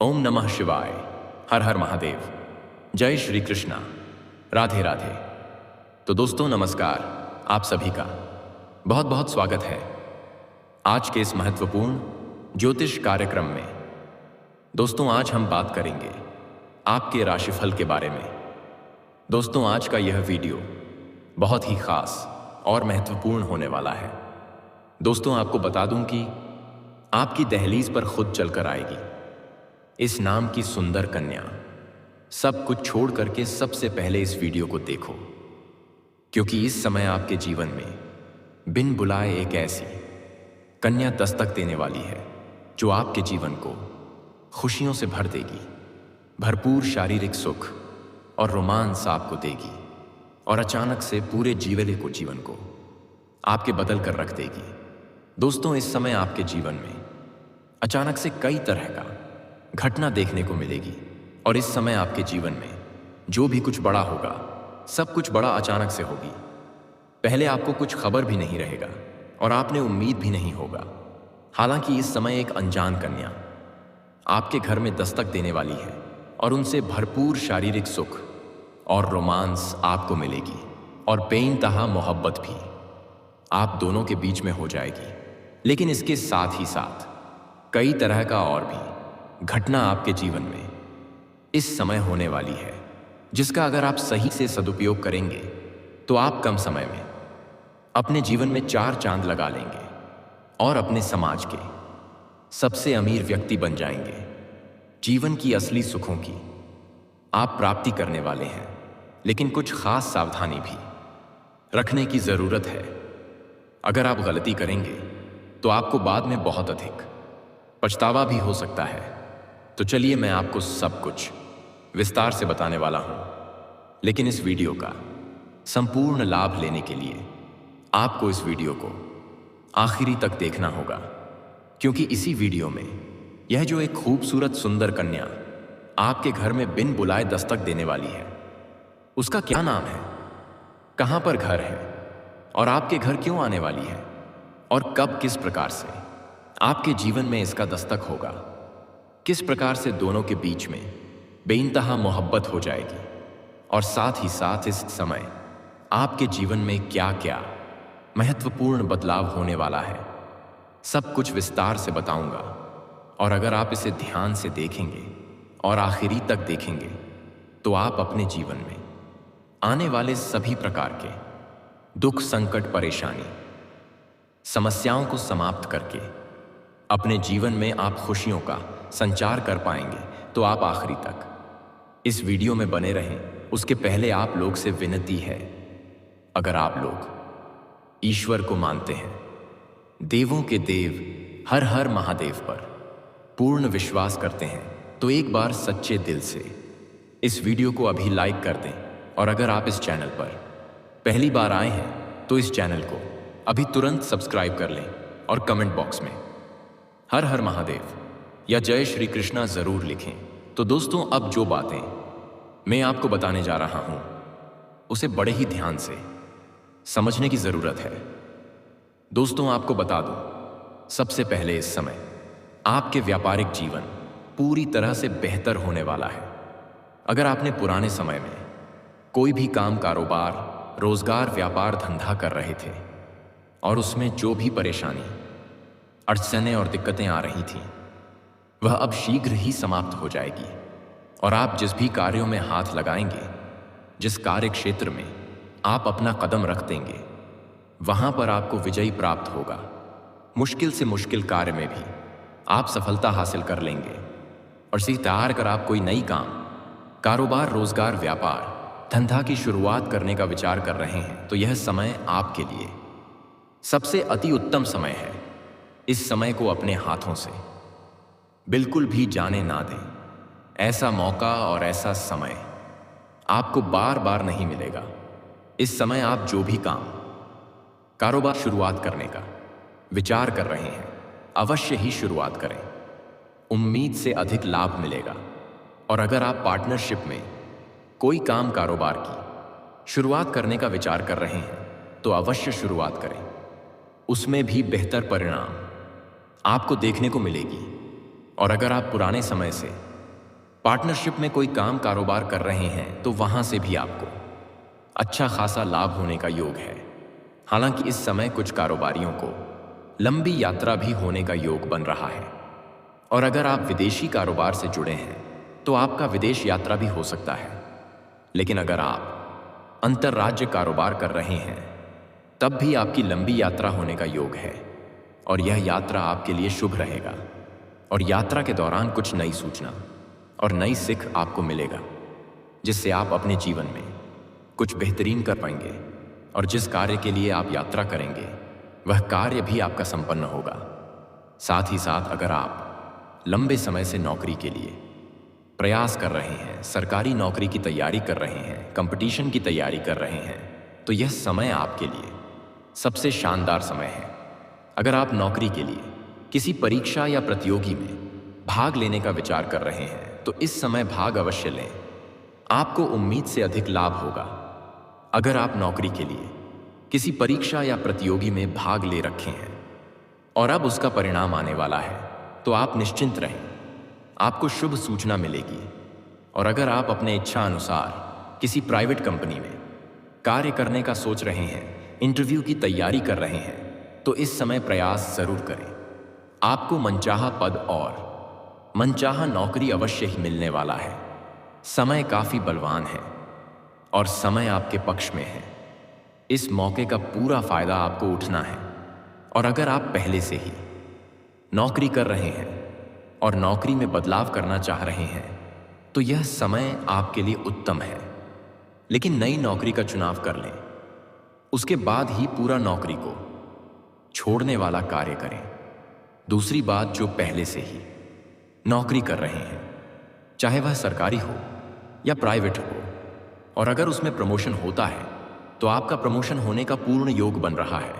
ओम नमः शिवाय। हर हर महादेव। जय श्री कृष्णा। राधे राधे। तो दोस्तों नमस्कार, आप सभी का बहुत बहुत स्वागत है आज के इस महत्वपूर्ण ज्योतिष कार्यक्रम में। दोस्तों आज हम बात करेंगे आपके राशिफल के बारे में। दोस्तों आज का यह वीडियो बहुत ही खास और महत्वपूर्ण होने वाला है। दोस्तों आपको बता दूं कि आपकी दहलीज पर खुद चलकर आएगी इस नाम की सुंदर कन्या। सब कुछ छोड़ करके सबसे पहले इस वीडियो को देखो, क्योंकि इस समय आपके जीवन में बिन बुलाए एक ऐसी कन्या दस्तक देने वाली है जो आपके जीवन को खुशियों से भर देगी, भरपूर शारीरिक सुख और रोमांस आपको देगी और अचानक से पूरे जीवन को आपके बदल कर रख देगी। दोस्तों इस समय आपके जीवन में अचानक से कई तरह का घटना देखने को मिलेगी और इस समय आपके जीवन में जो भी कुछ बड़ा होगा सब कुछ बड़ा अचानक से होगी। पहले आपको कुछ खबर भी नहीं रहेगा और आपने उम्मीद भी नहीं होगा। हालांकि इस समय एक अनजान कन्या आपके घर में दस्तक देने वाली है और उनसे भरपूर शारीरिक सुख और रोमांस आपको मिलेगी और बेइंतहा मोहब्बत भी आप दोनों के बीच में हो जाएगी। लेकिन इसके साथ ही साथ कई तरह का और भी घटना आपके जीवन में इस समय होने वाली है, जिसका अगर आप सही से सदुपयोग करेंगे तो आप कम समय में अपने जीवन में 4 चांद लगा लेंगे और अपने समाज के सबसे अमीर व्यक्ति बन जाएंगे। जीवन की असली सुखों की आप प्राप्ति करने वाले हैं, लेकिन कुछ खास सावधानी भी रखने की जरूरत है। अगर आप गलती करेंगे तो आपको बाद में बहुत अधिक पछतावा भी हो सकता है। तो चलिए मैं आपको सब कुछ विस्तार से बताने वाला हूं, लेकिन इस वीडियो का संपूर्ण लाभ लेने के लिए आपको इस वीडियो को आखिरी तक देखना होगा, क्योंकि इसी वीडियो में यह जो एक खूबसूरत सुंदर कन्या आपके घर में बिन बुलाए दस्तक देने वाली है, उसका क्या नाम है, कहां पर घर है और आपके घर क्यों आने वाली है और कब किस प्रकार से आपके जीवन में इसका दस्तक होगा, किस प्रकार से दोनों के बीच में बेइंतहा मोहब्बत हो जाएगी और साथ ही साथ इस समय आपके जीवन में क्या क्या महत्वपूर्ण बदलाव होने वाला है, सब कुछ विस्तार से बताऊंगा। और अगर आप इसे ध्यान से देखेंगे और आखिरी तक देखेंगे तो आप अपने जीवन में आने वाले सभी प्रकार के दुख, संकट, परेशानी, समस्याओं को समाप्त करके अपने जीवन में आप खुशियों का संचार कर पाएंगे। तो आप आखिरी तक इस वीडियो में बने रहें। उसके पहले आप लोग से विनती है, अगर आप लोग ईश्वर को मानते हैं, देवों के देव हर हर महादेव पर पूर्ण विश्वास करते हैं, तो एक बार सच्चे दिल से इस वीडियो को अभी लाइक कर दें। और अगर आप इस चैनल पर पहली बार आए हैं तो इस चैनल को अभी तुरंत सब्सक्राइब कर लें और कमेंट बॉक्स में हर हर महादेव या जय श्री कृष्णा जरूर लिखें। तो दोस्तों अब जो बातें मैं आपको बताने जा रहा हूं उसे बड़े ही ध्यान से समझने की जरूरत है। दोस्तों आपको बता दूं, सबसे पहले इस समय आपके व्यापारिक जीवन पूरी तरह से बेहतर होने वाला है। अगर आपने पुराने समय में कोई भी काम, कारोबार, रोजगार, व्यापार, धंधा कर रहे थे और उसमें जो भी परेशानी, अड़चनें और दिक्कतें आ रही थीं, वह अब शीघ्र ही समाप्त हो जाएगी और आप जिस भी कार्यों में हाथ लगाएंगे, जिस कार्य क्षेत्र में आप अपना कदम रख देंगे, वहां पर आपको विजय प्राप्त होगा। मुश्किल से मुश्किल कार्य में भी आप सफलता हासिल कर लेंगे और इसी तैयार कर आप कोई नई काम, कारोबार, रोजगार, व्यापार, धंधा की शुरुआत करने का विचार कर रहे हैं, तो यह समय आपके लिए सबसे अति उत्तम समय है। इस समय को अपने हाथों से बिल्कुल भी जाने ना दें। ऐसा मौका और ऐसा समय आपको बार बार नहीं मिलेगा। इस समय आप जो भी काम, कारोबार शुरुआत करने का विचार कर रहे हैं, अवश्य ही शुरुआत करें। उम्मीद से अधिक लाभ मिलेगा। और अगर आप पार्टनरशिप में कोई काम, कारोबार की शुरुआत करने का विचार कर रहे हैं तो अवश्य शुरुआत करें। उसमें भी बेहतर परिणाम आपको देखने को मिलेगी और अगर आप पुराने समय से पार्टनरशिप में कोई काम कारोबार कर रहे हैं तो वहां से भी आपको अच्छा खासा लाभ होने का योग है। हालांकि इस समय कुछ कारोबारियों को लंबी यात्रा भी होने का योग बन रहा है। और अगर आप विदेशी कारोबार से जुड़े हैं तो आपका विदेश यात्रा भी हो सकता है। लेकिन अगर आप अंतर्राज्य कारोबार कर रहे हैं तब भी आपकी लंबी यात्रा होने का योग है और यह यात्रा आपके लिए शुभ रहेगा। और यात्रा के दौरान कुछ नई सूचना और नई सीख आपको मिलेगा जिससे आप अपने जीवन में कुछ बेहतरीन कर पाएंगे और जिस कार्य के लिए आप यात्रा करेंगे वह कार्य भी आपका संपन्न होगा। साथ ही साथ अगर आप लंबे समय से नौकरी के लिए प्रयास कर रहे हैं, सरकारी नौकरी की तैयारी कर रहे हैं, कंपटीशन की तैयारी कर रहे हैं, तो यह समय आपके लिए सबसे शानदार समय है। अगर आप नौकरी के लिए किसी परीक्षा या प्रतियोगी में भाग लेने का विचार कर रहे हैं तो इस समय भाग अवश्य लें, आपको उम्मीद से अधिक लाभ होगा। अगर आप नौकरी के लिए किसी परीक्षा या प्रतियोगी में भाग ले रखे हैं और अब उसका परिणाम आने वाला है तो आप निश्चिंत रहें, आपको शुभ सूचना मिलेगी। और अगर आप अपने इच्छा अनुसार किसी प्राइवेट कंपनी में कार्य करने का सोच रहे हैं, इंटरव्यू की तैयारी कर रहे हैं, तो इस समय प्रयास जरूर करें। आपको मनचाहा पद और मनचाहा नौकरी अवश्य ही मिलने वाला है। समय काफी बलवान है और समय आपके पक्ष में है। इस मौके का पूरा फायदा आपको उठना है। और अगर आप पहले से ही नौकरी कर रहे हैं और नौकरी में बदलाव करना चाह रहे हैं तो यह समय आपके लिए उत्तम है। लेकिन नई नौकरी का चुनाव कर लें, उसके बाद ही पूरा नौकरी को छोड़ने वाला कार्य करें। दूसरी बात, जो पहले से ही नौकरी कर रहे हैं, चाहे वह सरकारी हो या प्राइवेट हो, और अगर उसमें प्रमोशन होता है तो आपका प्रमोशन होने का पूर्ण योग बन रहा है।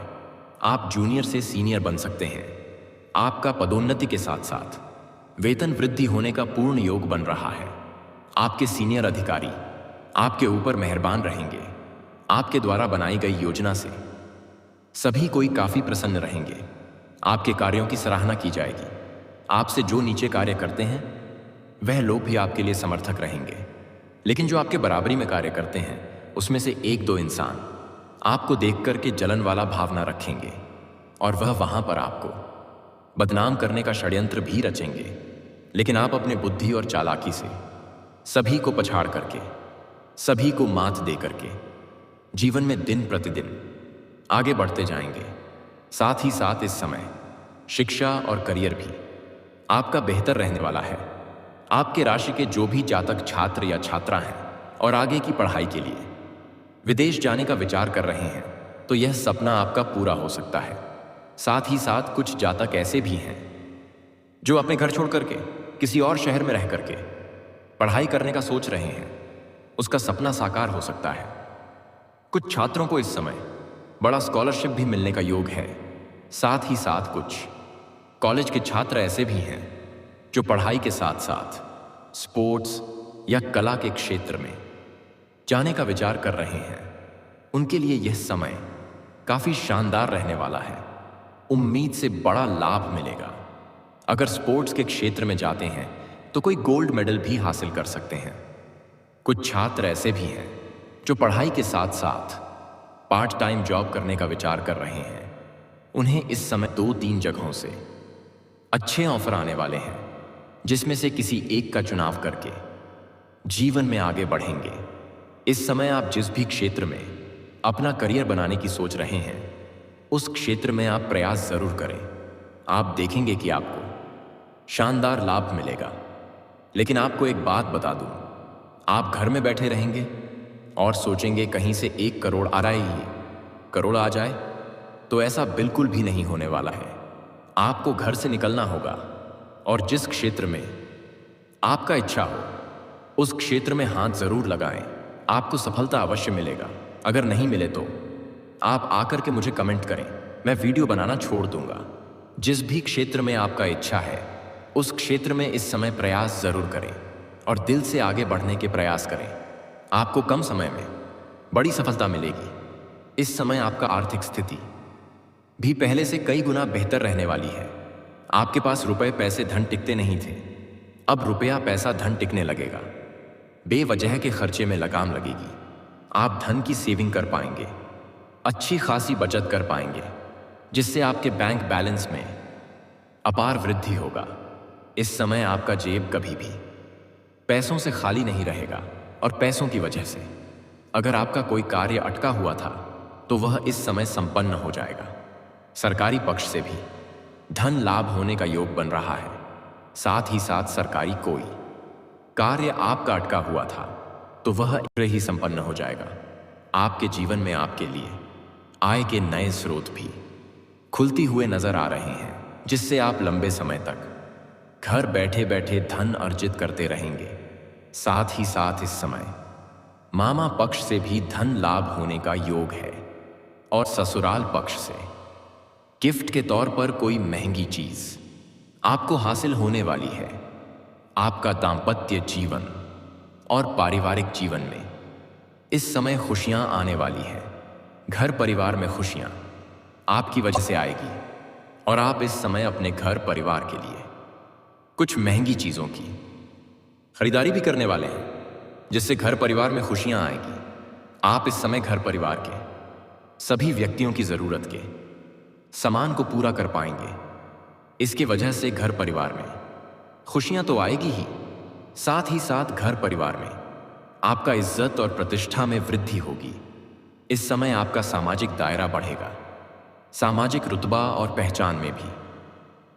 आप जूनियर से सीनियर बन सकते हैं। आपका पदोन्नति के साथ साथ वेतन वृद्धि होने का पूर्ण योग बन रहा है। आपके सीनियर अधिकारी आपके ऊपर मेहरबान रहेंगे। आपके द्वारा बनाई गई योजना से सभी कोई काफी प्रसन्न रहेंगे। आपके कार्यों की सराहना की जाएगी। आपसे जो नीचे कार्य करते हैं वह लोग भी आपके लिए समर्थक रहेंगे। लेकिन जो आपके बराबरी में कार्य करते हैं उसमें से एक दो इंसान आपको देख करके जलन वाला भावना रखेंगे और वह वहां पर आपको बदनाम करने का षड्यंत्र भी रचेंगे। लेकिन आप अपने बुद्धि और चालाकी से सभी को पछाड़ करके, सभी को मात दे करके जीवन में दिन प्रतिदिन आगे बढ़ते जाएंगे। साथ ही साथ इस समय शिक्षा और करियर भी आपका बेहतर रहने वाला है। आपके राशि के जो भी जातक छात्र या छात्रा हैं और आगे की पढ़ाई के लिए विदेश जाने का विचार कर रहे हैं तो यह सपना आपका पूरा हो सकता है। साथ ही साथ कुछ जातक ऐसे भी हैं जो अपने घर छोड़ करके किसी और शहर में रह करके पढ़ाई करने का सोच रहे हैं, उसका सपना साकार हो सकता है। कुछ छात्रों को इस समय बड़ा स्कॉलरशिप भी मिलने का योग है। साथ ही साथ कुछ कॉलेज के छात्र ऐसे भी हैं जो पढ़ाई के साथ साथ स्पोर्ट्स या कला के क्षेत्र में जाने का विचार कर रहे हैं। उनके लिए यह समय काफी शानदार रहने वाला है। उम्मीद से बड़ा लाभ मिलेगा। अगर स्पोर्ट्स के क्षेत्र में जाते हैं तो कोई गोल्ड मेडल भी हासिल कर सकते हैं। कुछ छात्र ऐसे भी हैं जो पढ़ाई के साथ साथ पार्ट टाइम जॉब करने का विचार कर रहे हैं। उन्हें इस समय 2-3 जगहों से अच्छे ऑफर आने वाले हैं, जिसमें से किसी एक का चुनाव करके जीवन में आगे बढ़ेंगे। इस समय आप जिस भी क्षेत्र में अपना करियर बनाने की सोच रहे हैं उस क्षेत्र में आप प्रयास जरूर करें। आप देखेंगे कि आपको शानदार लाभ मिलेगा। लेकिन आपको एक बात बता दूं, आप घर में बैठे रहेंगे और सोचेंगे कहीं से 1 करोड़ आ रहा है, ये करोड़ आ जाए, तो ऐसा बिल्कुल भी नहीं होने वाला है। आपको घर से निकलना होगा और जिस क्षेत्र में आपका इच्छा हो उस क्षेत्र में हाथ जरूर लगाएं। आपको सफलता अवश्य मिलेगा। अगर नहीं मिले तो आप आकर के मुझे कमेंट करें, मैं वीडियो बनाना छोड़ दूंगा। जिस भी क्षेत्र में आपका इच्छा है उस क्षेत्र में इस समय प्रयास जरूर करें और दिल से आगे बढ़ने के प्रयास करें। आपको कम समय में बड़ी सफलता मिलेगी। इस समय आपका आर्थिक स्थिति भी पहले से कई गुना बेहतर रहने वाली है। आपके पास रुपए पैसे धन टिकते नहीं थे, अब रुपया पैसा धन टिकने लगेगा। बेवजह के खर्चे में लगाम लगेगी। आप धन की सेविंग कर पाएंगे, अच्छी खासी बचत कर पाएंगे, जिससे आपके बैंक बैलेंस में अपार वृद्धि होगा। इस समय आपका जेब कभी भी पैसों से खाली नहीं रहेगा। और पैसों की वजह से अगर आपका कोई कार्य अटका हुआ था तो वह इस समय संपन्न हो जाएगा। सरकारी पक्ष से भी धन लाभ होने का योग बन रहा है। साथ ही साथ सरकारी कोई कार्य आपका अटका हुआ था तो वह शीघ्र ही संपन्न हो जाएगा। आपके जीवन में आपके लिए आय के नए स्रोत भी खुलती हुए नजर आ रहे हैं, जिससे आप लंबे समय तक घर बैठे बैठे धन अर्जित करते रहेंगे। साथ ही साथ इस समय मामा पक्ष से भी धन लाभ होने का योग है और ससुराल पक्ष से गिफ्ट के तौर पर कोई महंगी चीज आपको हासिल होने वाली है। आपका दांपत्य जीवन और पारिवारिक जीवन में इस समय खुशियां आने वाली है। घर परिवार में खुशियां आपकी वजह से आएगी और आप इस समय अपने घर परिवार के लिए कुछ महंगी चीजों की खरीदारी भी करने वाले हैं, जिससे घर परिवार में खुशियां आएगी। आप इस समय घर परिवार के सभी व्यक्तियों की जरूरत के सामान को पूरा कर पाएंगे। इसके वजह से घर परिवार में खुशियां तो आएगी ही, साथ ही साथ घर परिवार में आपका इज्जत और प्रतिष्ठा में वृद्धि होगी। इस समय आपका सामाजिक दायरा बढ़ेगा। सामाजिक रुतबा और पहचान में भी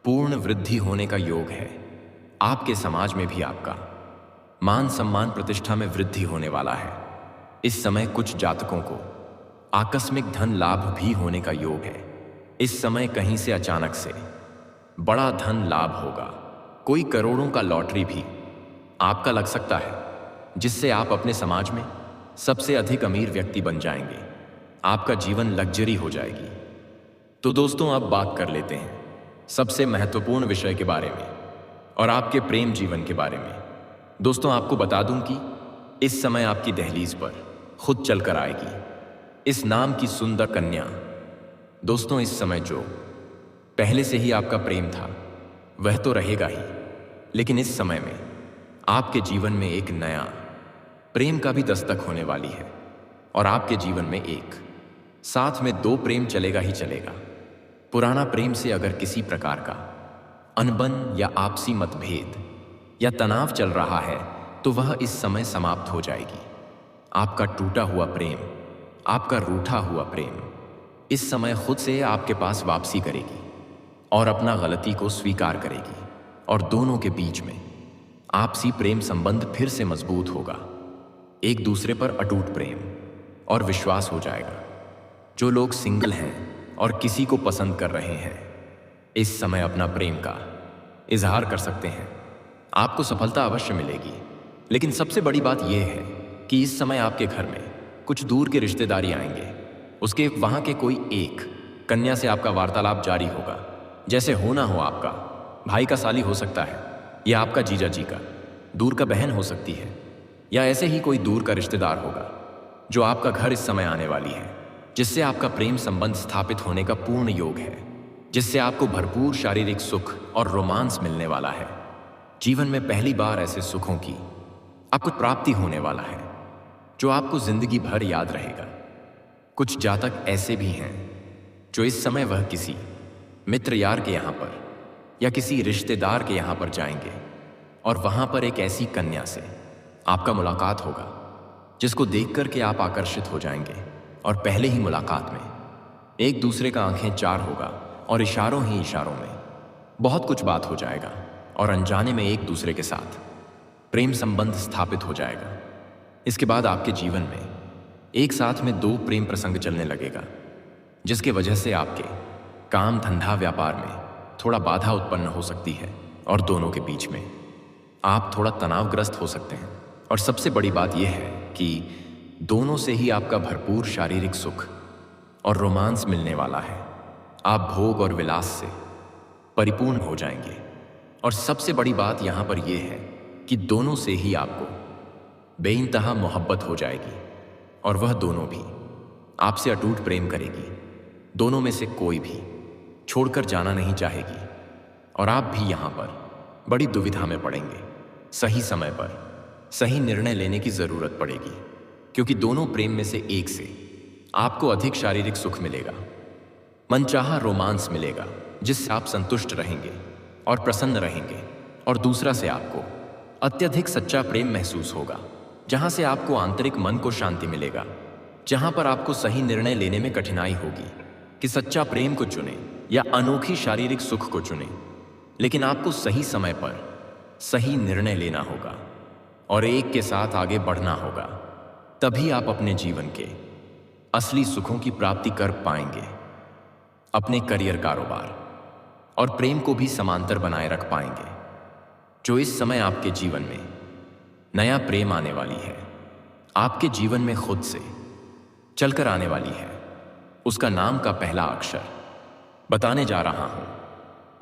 पूर्ण वृद्धि होने का योग है। आपके समाज में भी आपका मान सम्मान प्रतिष्ठा में वृद्धि होने वाला है। इस समय कुछ जातकों को आकस्मिक धन लाभ भी होने का योग है। इस समय कहीं से अचानक से बड़ा धन लाभ होगा। कोई करोड़ों का लॉटरी भी आपका लग सकता है, जिससे आप अपने समाज में सबसे अधिक अमीर व्यक्ति बन जाएंगे। आपका जीवन लग्जरी हो जाएगी। तो दोस्तों, अब बात कर लेते हैं सबसे महत्वपूर्ण विषय के बारे में और आपके प्रेम जीवन के बारे में। दोस्तों, आपको बता दूं कि इस समय आपकी दहलीज पर खुद चलकर आएगी इस नाम की सुंदर कन्या। दोस्तों, इस समय जो पहले से ही आपका प्रेम था वह तो रहेगा ही, लेकिन इस समय में आपके जीवन में एक नया प्रेम का भी दस्तक होने वाली है और आपके जीवन में एक साथ में दो प्रेम चलेगा ही चलेगा। पुराना प्रेम से अगर किसी प्रकार का अनबन या आपसी मतभेद या तनाव चल रहा है तो वह इस समय समाप्त हो जाएगी। आपका टूटा हुआ प्रेम, आपका रूठा हुआ प्रेम इस समय खुद से आपके पास वापसी करेगी और अपना गलती को स्वीकार करेगी और दोनों के बीच में आपसी प्रेम संबंध फिर से मजबूत होगा। एक दूसरे पर अटूट प्रेम और विश्वास हो जाएगा। जो लोग सिंगल हैं और किसी को पसंद कर रहे हैं, इस समय अपना प्रेम का इजहार कर सकते हैं। आपको सफलता अवश्य मिलेगी, लेकिन सबसे बड़ी बात यह है कि इस समय आपके घर में कुछ दूर के रिश्तेदारी आएंगे। उसके वहां के कोई एक कन्या से आपका वार्तालाप जारी होगा। जैसे होना हो आपका भाई का साली हो सकता है, या आपका जीजा जी का दूर का बहन हो सकती है, या ऐसे ही कोई दूर का रिश्तेदार होगा जो आपका घर इस समय आने वाली है, जिससे आपका प्रेम संबंध स्थापित होने का पूर्ण योग है, जिससे आपको भरपूर शारीरिक सुख और रोमांस मिलने वाला है। जीवन में पहली बार ऐसे सुखों की आपको प्राप्ति होने वाला है जो आपको जिंदगी भर याद रहेगा। कुछ जातक ऐसे भी हैं जो इस समय वह किसी मित्र यार के यहाँ पर या किसी रिश्तेदार के यहाँ पर जाएंगे और वहाँ पर एक ऐसी कन्या से आपका मुलाकात होगा जिसको देख कर के आप आकर्षित हो जाएंगे और पहले ही मुलाकात में एक दूसरे का आंखें चार होगा और इशारों ही इशारों में बहुत कुछ बात हो जाएगा और अनजाने में एक दूसरे के साथ प्रेम संबंध स्थापित हो जाएगा। इसके बाद आपके जीवन में एक साथ में दो प्रेम प्रसंग चलने लगेगा, जिसके वजह से आपके काम धंधा व्यापार में थोड़ा बाधा उत्पन्न हो सकती है और दोनों के बीच में आप थोड़ा तनावग्रस्त हो सकते हैं। और सबसे बड़ी बात यह है कि दोनों से ही आपका भरपूर शारीरिक सुख और रोमांस मिलने वाला है। आप भोग और विलास से परिपूर्ण हो जाएंगे। और सबसे बड़ी बात यहाँ पर यह है कि दोनों से ही आपको बेइंतहा मोहब्बत हो जाएगी और वह दोनों भी आपसे अटूट प्रेम करेगी। दोनों में से कोई भी छोड़कर जाना नहीं चाहेगी। और आप भी यहाँ पर बड़ी दुविधा में पड़ेंगे। सही समय पर सही निर्णय लेने की जरूरत पड़ेगी, क्योंकि दोनों प्रेम में से एक से आपको अधिक शारीरिक सुख मिलेगा, मनचाहा रोमांस मिलेगा जिससे आप संतुष्ट रहेंगे और प्रसन्न रहेंगे, और दूसरा से आपको अत्यधिक सच्चा प्रेम महसूस होगा, जहां से आपको आंतरिक मन को शांति मिलेगा, जहां पर आपको सही निर्णय लेने में कठिनाई होगी कि सच्चा प्रेम को चुने या अनोखी शारीरिक सुख को चुने। लेकिन आपको सही समय पर सही निर्णय लेना होगा और एक के साथ आगे बढ़ना होगा, तभी आप अपने जीवन के असली सुखों की प्राप्ति कर पाएंगे। अपने करियर, कारोबार और प्रेम को भी समांतर बनाए रख पाएंगे। जो इस समय आपके जीवन में नया प्रेम आने वाली है, आपके जीवन में खुद से चलकर आने वाली है, उसका नाम का पहला अक्षर बताने जा रहा हूं,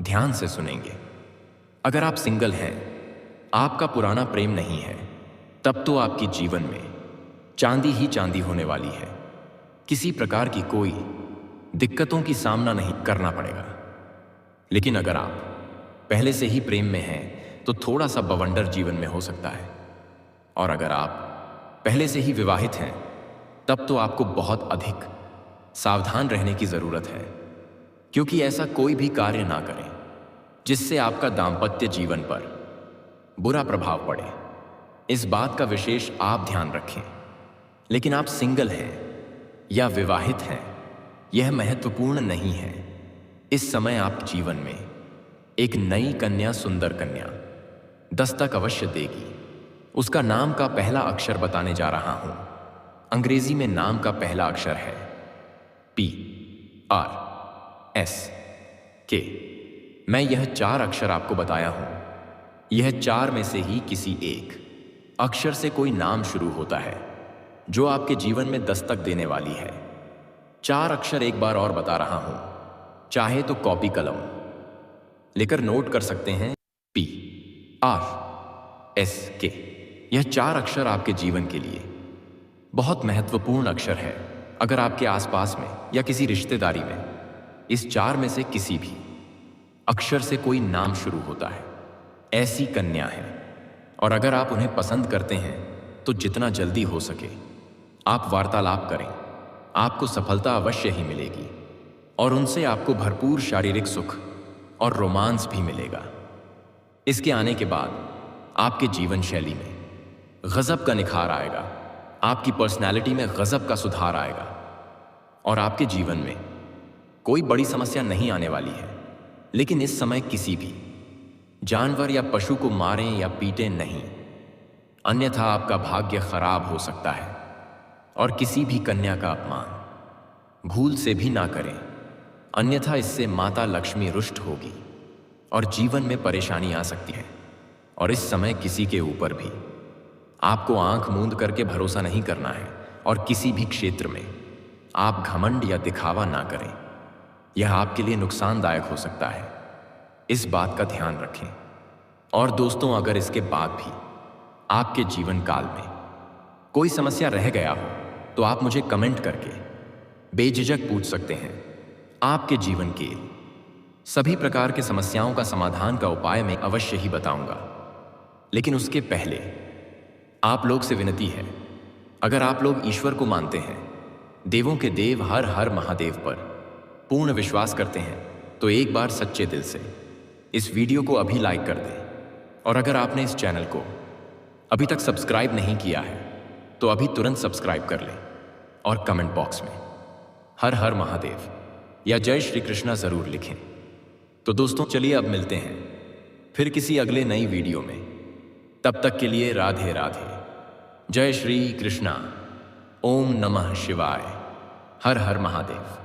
ध्यान से सुनेंगे। अगर आप सिंगल हैं, आपका पुराना प्रेम नहीं है, तब तो आपकी जीवन में चांदी ही चांदी होने वाली है। किसी प्रकार की कोई दिक्कतों की सामना नहीं करना पड़ेगा। लेकिन अगर आप पहले से ही प्रेम में हैं, तो थोड़ा सा बवंडर जीवन में हो सकता है। और अगर आप पहले से ही विवाहित हैं, तब तो आपको बहुत अधिक सावधान रहने की जरूरत है, क्योंकि ऐसा कोई भी कार्य ना करें जिससे आपका दाम्पत्य जीवन पर बुरा प्रभाव पड़े। इस बात का विशेष आप ध्यान रखें। लेकिन आप सिंगल हैं या विवाहित हैं, यह महत्वपूर्ण नहीं है। इस समय आप जीवन में एक नई कन्या, सुंदर कन्या दस्तक अवश्य देगी। उसका नाम का पहला अक्षर बताने जा रहा हूं। अंग्रेजी में नाम का पहला अक्षर है PRSK। मैं यह 4 अक्षर आपको बताया हूं। यह 4 में से ही किसी एक अक्षर से कोई नाम शुरू होता है जो आपके जीवन में दस्तक देने वाली है। 4 अक्षर एक बार और बता रहा हूं, चाहे तो कॉपी कलम लेकर नोट कर सकते हैं। PRSK, यह 4 अक्षर आपके जीवन के लिए बहुत महत्वपूर्ण अक्षर है। अगर आपके आसपास में या किसी रिश्तेदारी में इस 4 में से किसी भी अक्षर से कोई नाम शुरू होता है, ऐसी कन्या है। और अगर आप उन्हें पसंद करते हैं, तो जितना जल्दी हो सके आप वार्तालाप करें। आपको सफलता अवश्य ही मिलेगी और उनसे आपको भरपूर शारीरिक सुख और रोमांस भी मिलेगा। इसके आने के बाद आपके जीवन शैली में गजब का निखार आएगा, आपकी पर्सनैलिटी में गजब का सुधार आएगा और आपके जीवन में कोई बड़ी समस्या नहीं आने वाली है। लेकिन इस समय किसी भी जानवर या पशु को मारें या पीटें नहीं, अन्यथा आपका भाग्य खराब हो सकता है। और किसी भी कन्या का अपमान भूल से भी ना करें, अन्यथा इससे माता लक्ष्मी रुष्ट होगी और जीवन में परेशानी आ सकती है। और इस समय किसी के ऊपर भी आपको आंख मूंद करके भरोसा नहीं करना है और किसी भी क्षेत्र में आप घमंड या दिखावा ना करें, यह आपके लिए नुकसानदायक हो सकता है। इस बात का ध्यान रखें। और दोस्तों, अगर इसके बाद भी आपके जीवन काल में कोई समस्या रह गया हो, तो आप मुझे कमेंट करके बेझिझक पूछ सकते हैं। आपके जीवन के सभी प्रकार के समस्याओं का समाधान का उपाय मैं अवश्य ही बताऊंगा। लेकिन उसके पहले आप लोग से विनती है, अगर आप लोग ईश्वर को मानते हैं, देवों के देव हर हर महादेव पर पूर्ण विश्वास करते हैं, तो एक बार सच्चे दिल से इस वीडियो को अभी लाइक कर दें। और अगर आपने इस चैनल को अभी तक सब्सक्राइब नहीं किया है, तो अभी तुरंत सब्सक्राइब कर लें और कमेंट बॉक्स में हर हर महादेव या जय श्री कृष्णा जरूर लिखें। तो दोस्तों, चलिए अब मिलते हैं फिर किसी अगले नई वीडियो में। तब तक के लिए राधे राधे, जय श्री कृष्णा, ओम नमः शिवाय, हर हर महादेव।